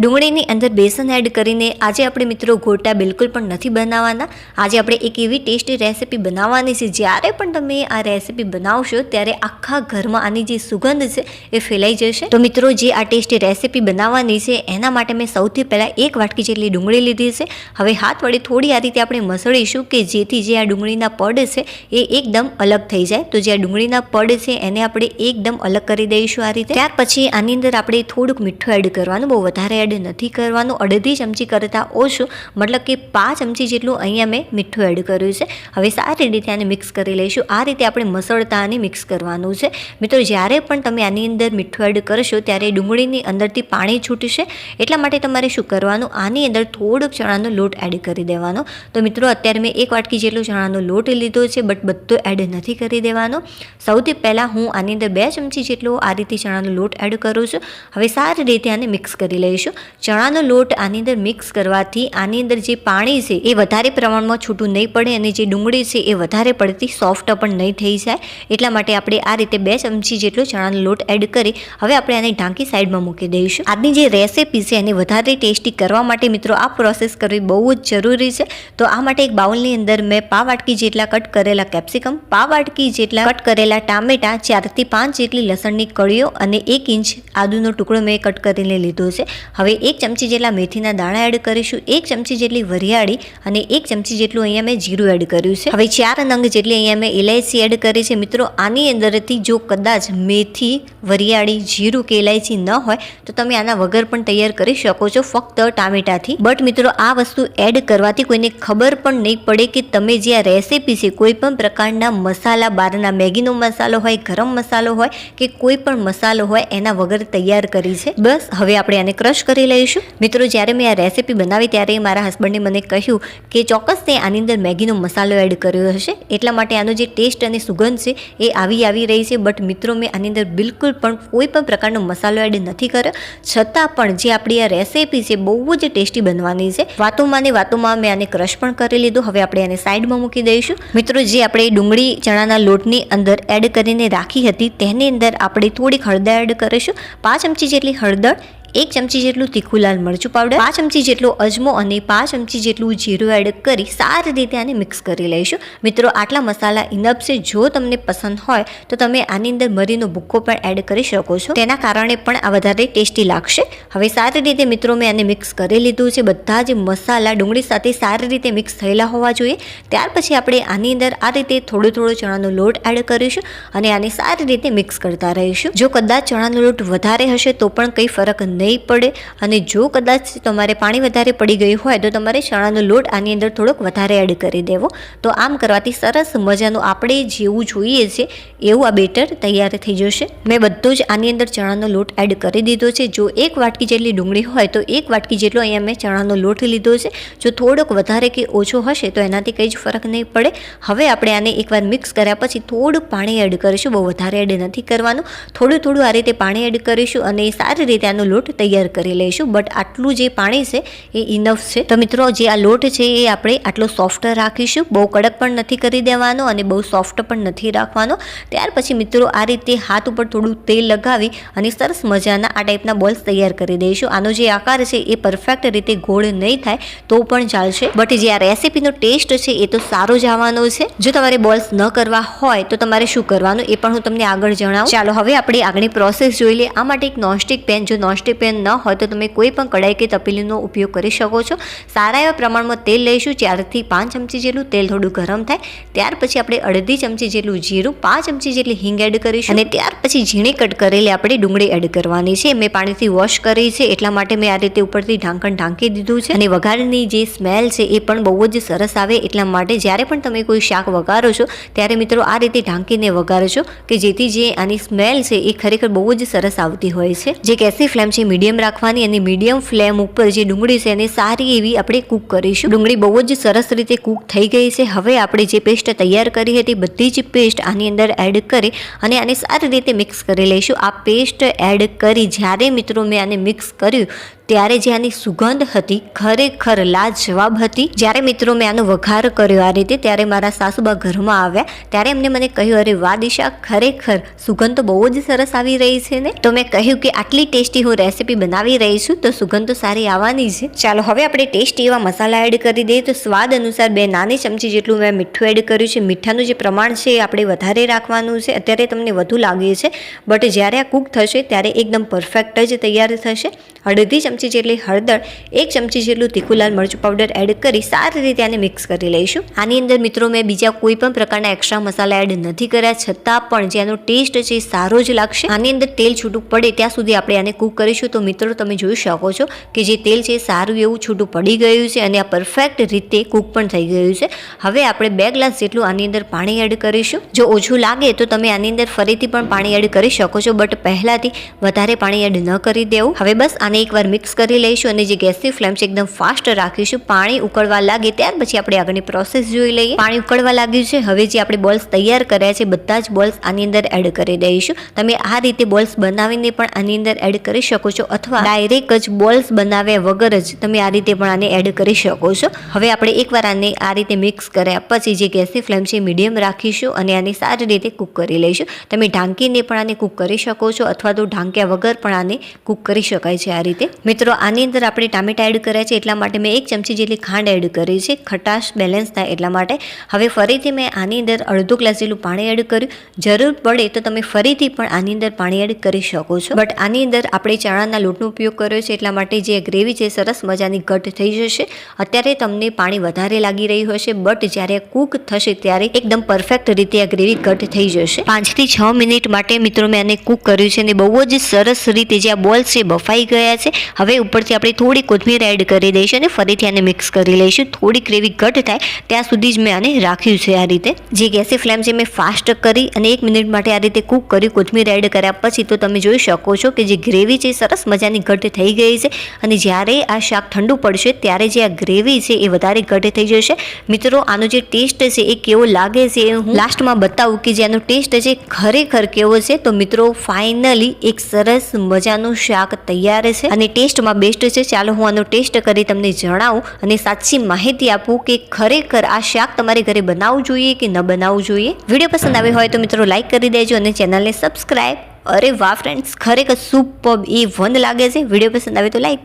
ડુંગળીની અંદર બેસન એડ કરીને આજે આપણે મિત્રો ગોટા બિલકુલ પણ નથી બનાવવાના। આજે આપણે એક એવી ટેસ્ટી રેસીપી બનાવવાની છે, જ્યારે પણ તમે આ રેસીપી બનાવશો ત્યારે આખા ઘરમાં આની જે સુગંધ છે એ ફેલાઈ જશે। તો મિત્રો જે આ ટેસ્ટી રેસીપી બનાવવાની છે એના માટે મેં સૌથી પહેલાં 1 વાટકી જેટલી ડુંગળી લીધી છે। હવે હાથ વડે થોડી આ રીતે આપણે મસળીશું કે જેથી જે આ ડુંગળીના પડ છે એ એકદમ અલગ થઈ જાય। તો જે આ ડુંગળીના પડ છે એને આપણે એકદમ અલગ કરી દઈશું આ રીતે। ત્યાર પછી આની અંદર આપણે થોડુંક મીઠું એડ કરવાનું, બહુ વધારે એડ નથી કરવાનું, અડધી ચમચી કરતાં ઓછું, મતલબ કે 5 ચમચી જેટલું અહીંયા મેં મીઠું એડ કર્યું છે। હવે સારી રીતે આને મિક્સ કરી લઈશું। આ રીતે આપણે મસળતા આને મિક્સ કરવાનું છે। મિત્રો જ્યારે પણ તમે આની અંદર મીઠું એડ કરશો ત્યારે ડુંગળીની અંદરથી પાણી છૂટશે, એટલા માટે તમારે શું કરવાનું, આની અંદર થોડોક ચણાનો લોટ એડ કરી દેવાનો। તો મિત્રો અત્યારે મેં 1 વાટકી જેટલો ચણાનો લોટ લીધો છે, બટ બધો એડ નથી કરી દેવાનો। સૌથી પહેલાં હું આની અંદર 2 ચમચી જેટલો આ રીતે ચણાનો લોટ એડ કરું છું। હવે સારી રીતે આને મિક્સ કરી લઈશું। ચણાનો લોટ આની અંદર મિક્સ કરવાથી આની અંદર જે પાણી છે એ વધારે પ્રમાણમાં છૂટું નહીં પડે અને જે ડુંગળી છે એ વધારે પડતી સોફ્ટ પણ નહીં થઈ જાય, એટલા માટે આપણે આ રીતે 2 ચમચી જેટલો ચણાનો લોટ એડ કરી હવે આપણે આને ઢાંકી સાઈડમાં મૂકી દઈશું। આજની જે રેસીપી છે એને વધારે ટેસ્ટી કરવા માટે મિત્રો આ પ્રોસેસ કરવી બહુ જ જરૂરી છે। તો આ માટે એક બાઉલની અંદર મેં પાવ વાટકી જેટલા કટ કરેલા કેપ્સિકમ, પાવ વાટકી જેટલા કટ કરેલા ટામેટા, 4 થી 5 જેટલી લસણની કળીઓ અને 1 ઇંચ આદુનો ટુકડો મેં કટ કરીને લીધો છે। હવે 1 ચમચી જેટલા મેથીના દાણા એડ કરીશું, 1 ચમચી જેટલી વરિયાળી અને 1 ચમચી જેટલું અહીંયા મેં જીરું એડ કર્યું છે। હવે 4 નંગ જેટલી અહીંયા મેં ઇલાયચી એડ કરી છે। મિત્રો આની અંદરથી જો કદાચ મેથી, વરિયાળી, જીરું કે ઇલાયચી ન હોય તો તમે આના વગર પણ તૈયાર કરી શકો છો, ફક્ત ટામેટાથી। બટ મિત્રો આ વસ્તુ એડ કરવાથી કોઈને ખબર પણ નહીં પડે કે તમે જે આ રેસીપી છે કોઈ પણ પ્રકારના મસાલા, બહારના મેગીનો મસાલો હોય, ગરમ મસાલો હોય કે કોઈ પણ મસાલો હોય એના વગર તૈયાર કરી છે। બસ હવે આપણે આને ક્રશ કરી લઈશું। મિત્રો જ્યારે મેં આ રેસીપી બનાવી ત્યારે મારા હસબન્ડે મને કહ્યું કે ચોક્કસ તે આની અંદર મેગીનો મસાલો એડ કર્યો હશે, એટલા માટે આનો જે ટેસ્ટ અને સુગંધ છે એ આવી રહી છે। બટ મિત્રો મેં આની અંદર બિલકુલ પણ કોઈ પણ પ્રકારનો મસાલો એડ નથી કર્યો, છતાં પણ જે આપણી આ રેસીપી છે બહુ જ ટેસ્ટી બનવાની છે। વાતોમાં ને વાતોમાં મેં આને ક્રશ પણ કરી લીધું। હવે આપણે આને સાઈડમાં મૂકી દઈશું। મિત્રો જે આપણે ડુંગળી ચણાના લોટની અંદર એડ કરીને રાખી હતી તેની અંદર આપણે થોડીક હળદર એડ કરીશું, 5 ચમચી જેટલી હળદર, 1 ચમચી જેટલું તીખું લાલ મરચું પાવડર, 5 ચમચી જેટલો અજમો અને 5 ચમચી જેટલું જીરું એડ કરી સારી રીતે આને મિક્સ કરી લઈશું। મિત્રો આટલા મસાલા ઇનફ છે। જો તમને પસંદ હોય તો તમે આની અંદર મરીનો ભૂક્કો પણ એડ કરી શકો છો, તેના કારણે પણ આ વધારે ટેસ્ટી લાગશે। હવે સારી રીતે મિત્રો મેં આને મિક્સ કરી લીધું છે। બધા જ મસાલા ડુંગળી સાથે સારી રીતે મિક્સ થયેલા હોવા જોઈએ। ત્યાર પછી આપણે આની અંદર આ રીતે થોડો ચણાનો લોટ એડ કરીશું અને આને સારી રીતે મિક્સ કરતા રહીશું। જો કદાચ ચણાનો લોટ વધારે હશે તો પણ કંઈ ફરક નહીં પડે, અને જો કદાચ તમારે પાણી વધારે પડી ગયું હોય તો તમારે ચણાનો લોટ આની અંદર થોડોક વધારે એડ કરી દેવો। તો આમ કરવાથી સરસ મજાનું આપણે જેવું જોઈએ છે એવું આ બેટર તૈયાર થઈ જશે। મેં બધું જ આની અંદર ચણાનો લોટ એડ કરી દીધો છે। જો 1 વાટકી જેટલી ડુંગળી હોય તો 1 વાટકી જેટલો અહીંયા મેં ચણાનો લોટ લીધો છે। જો થોડોક વધારે કે ઓછો હશે તો એનાથી કંઈ જ ફરક નહીં પડે। હવે આપણે આને એકવાર મિક્સ કર્યા પછી થોડું પાણી એડ કરીશું, બહુ વધારે એડ નથી કરવાનું, થોડું આ રીતે પાણી એડ કરીશું અને સારી રીતે આનો લોટ તૈયાર કરી લઈશું। બટ આટલું જે પાણી છે એ ઇનફ છે। તો મિત્રો જે આ લોટ છે એ આપણે આટલો સોફ્ટ રાખીશું, બહુ કડક પણ નથી કરી દેવાનો અને બહુ સોફ્ટ પણ નથી રાખવાનો। ત્યાર પછી મિત્રો આ રીતે હાથ ઉપર થોડું તેલ લગાવી અને સરસ મજાના આ ટાઈપના બોલ્સ તૈયાર કરી દઈશું। આનો જે આકાર છે એ પરફેક્ટ રીતે ગોળ નહીં થાય તો પણ ચાલશે, બટ જે આ રેસીપીનો ટેસ્ટ છે એ તો સારો જ આવવાનો છે। જો તમારે બોલ્સ ન કરવા હોય તો તમારે શું કરવાનું એ પણ હું તમને આગળ જણાવું। ચાલો હવે આપણે આગળની પ્રોસેસ જોઈ લઈએ। આ માટે એક નોનસ્ટિક પેન, જો નોનસ્ટિક પેન ન હોય તો તમે કોઈ પણ કડાઈ કે તપેલીનો ઉપયોગ કરી શકો છો। સારા એવા પ્રમાણમાં તેલ લઈશું, 4 થી 5 ચમચી જેટલું તેલ થોડું ગરમ થાય ત્યાર પછી આપણે અડધી ચમચી જેટલું જીરું, 5 ચમચી જેટલી હિંગ એડ કરીશું અને ત્યાર પછી ઝીણી કટ કરેલી આપણે ડુંગળી એડ કરવાની છે। મેં પાણીથી વોશ કરી છે એટલા માટે મેં આ રીતે ઉપરથી ઢાંકણ ઢાંકી દીધું છે અને વઘારની જે સ્મેલ છે એ પણ બહુ જ સરસ આવે, એટલા માટે જ્યારે પણ તમે કોઈ શાક વઘારો છો ત્યારે મિત્રો આ રીતે ઢાંકીને વઘારજો કે જેથી જે આની સ્મેલ છે એ ખરેખર બહુ જ સરસ આવતી હોય છે। જે ગેસની ફ્લેમ છે મીડિયમ રાખવાની અને મીડિયમ ફ્લેમ ઉપર જે ડુંગળી છે એને સારી એવી આપણે કૂક કરીશું। ડુંગળી બહુ જ સરસ રીતે કૂક થઈ ગઈ છે। હવે આપણે જે પેસ્ટ તૈયાર કરી હતી બધી જ પેસ્ટ આની અંદર એડ કરી અને આને સારી રીતે મિક્સ કરી લઈશું। આ પેસ્ટ એડ કરી જ્યારે મિત્રો મેં આને મિક્સ કર્યું ત્યારે જે આની સુગંધ હતી ખરેખર લાજવાબ હતી. જ્યારે મિત્રો મેં આનો વઘાર કર્યો આ રીતે, ત્યારે મારા સાસુબા ઘરમાં આવ્યા, ત્યારે એમને મને કહ્યું, અરે વાહ દિશા, ખરેખર સુગંધ તો બહુ જ સરસ આવી રહી છે ને. તો મેં કહ્યું કે આટલી ટેસ્ટી હું રેસીપી બનાવી રહી છું તો સુગંધ તો સારી આવવાની છે. ચાલો હવે આપણે ટેસ્ટી એવા મસાલા એડ કરી દઈએ. તો સ્વાદ અનુસાર 2 નાની ચમચી જેટલું મેં મીઠું એડ કર્યું છે. મીઠાનું જે પ્રમાણ છે આપણે વધારે રાખવાનું છે. અત્યારે તમને વધુ લાગે છે, બટ જ્યારે આ કૂક થશે ત્યારે એકદમ પરફેક્ટ જ તૈયાર થશે. અડધી ચમચી જેટલી હળદર, 1 ચમચી જેટલું તીખું લાલ મરચું પાવડર એડ કરી સારી રીતે આને મિક્સ કરી લઈશું. આની અંદર મિત્રો મેં બીજા કોઈ પણ પ્રકારના એક્સ્ટ્રા મસાલા એડ નથી કર્યા, છતાં પણ જેનો ટેસ્ટ છે સારો જ લાગશે. આની અંદર તેલ છૂટું પડે ત્યાં સુધી આપણે આને કૂક કરીશું. તો મિત્રો તમે જોઈ શકો છો કે જે તેલ છે સારું એવું છૂટું પડી ગયું છે અને આ પરફેક્ટ રીતે કૂક પણ થઈ ગયું છે. હવે આપણે 2 ગ્લાસ જેટલું આની અંદર પાણી એડ કરીશું. જો ઓછું લાગે તો તમે આની અંદર ફરીથી પણ પાણી એડ કરી શકો છો, બટ પહેલાથી વધારે પાણી એડ ન કરી દેવું. હવે બસ આને એકવાર મિક્સ કરી લઈશું અને જે ગેસની ફ્લેમ છે એકદમ ફાસ્ટ રાખીશું. પાણી ઉકળવા લાગે ત્યાર પછી આપણે આગળની પ્રોસેસ જોઈ લઈએ. પાણી ઉકળવા લાગ્યું છે. હવે જે આપણે બોલ્સ તૈયાર કર્યા છે બધા જ બોલ્સ આની અંદર એડ કરી દઈશું. તમે આ રીતે બોલ્સ બનાવીને પણ આની અંદર એડ કરી શકો છો, અથવા ડાયરેક્ટ જ બોલ્સ બનાવ્યા વગર જ તમે આ રીતે પણ આને એડ કરી શકો છો. હવે આપણે એકવાર આને આ રીતે મિક્સ કર્યા પછી જે ગેસની ફ્લેમ છે મીડિયમ રાખીશું અને આને સારી રીતે કૂક કરી લઈશું. તમે ઢાંકીને પણ આને કૂક કરી શકો છો, અથવા તો ઢાંક્યા વગર પણ આને કૂક કરી શકાય છે આ રીતે. મિત્રો આની અંદર આપણે ટામેટા એડ કર્યા છે એટલા માટે મેં 1 ચમચી જેટલી ખાંડ એડ કરી છે, ખટાશ બેલેન્સ થાય એટલા માટે. હવે ફરીથી મેં આની અંદર અડધો ગ્લાસ જેટલું પાણી એડ કર્યું. જરૂર પડે તો તમે ફરીથી પણ આની અંદર પાણી એડ કરી શકો છો, બટ આની અંદર આપણે ચણાના લોટનો ઉપયોગ કર્યો છે એટલા માટે જે ગ્રેવી છે સરસ મજાની ઘટ થઈ જશે. અત્યારે તમને પાણી વધારે લાગી રહ્યું હશે, બટ જ્યારે કૂક થશે ત્યારે એકદમ પરફેક્ટ રીતે આ ગ્રેવી ઘટ થઈ જશે. 5 થી 6 મિનિટ માટે મિત્રો મેં આને કૂક કર્યું છે અને બહુ જ સરસ રીતે જે આ બોલ્સ છે બફાઈ ગયા છે. હવે ઉપરથી આપણે થોડી કોથમીર એડ કરી દઈશું અને ફરીથી આને મિક્સ કરી લઈશું. થોડી ગ્રેવી ઘટ થાય ત્યાં સુધી જ મેં આને રાખ્યું છે આ રીતે. જે ગેસની ફ્લેમ છે મેં ફાસ્ટ કરી અને 1 મિનિટ માટે આ રીતે કૂક કરી કોથમીર એડ કર્યા પછી તો તમે જોઈ શકો છો કે જે ગ્રેવી છે સરસ મજાની ઘટ થઈ ગઈ છે. અને જ્યારે આ શાક ઠંડુ પડશે ત્યારે જે આ ગ્રેવી છે એ વધારે ઘટ થઈ જશે. મિત્રો આનો જે ટેસ્ટ છે એ કેવો લાગે છે એ હું લાસ્ટમાં બતાવું કે જેનો ટેસ્ટ છે ખરેખર કેવો છે. તો મિત્રો ફાઇનલી એક સરસ મજાનું શાક તૈયાર છે અને ટેસ્ટમાં બેસ્ટ છે. ચાલો હું આનો ટેસ્ટ કરી તમને જણાવું અને સાચી માહિતી આપું કે ખરેખર આ શાક તમારે ઘરે બનાવવું જોઈએ કે ન બનાવવું જોઈએ. વિડીયો પસંદ આવ્યો હોય તો મિત્રો લાઈક કરી દેજો અને ચેનલને સબસ્ક્રાઈબ. અરે વાહ ફ્રેન્ડ્સ, ખરેખર સુપર E1 લાગે છે. વિડીયો પસંદ આવે તો લાઈક.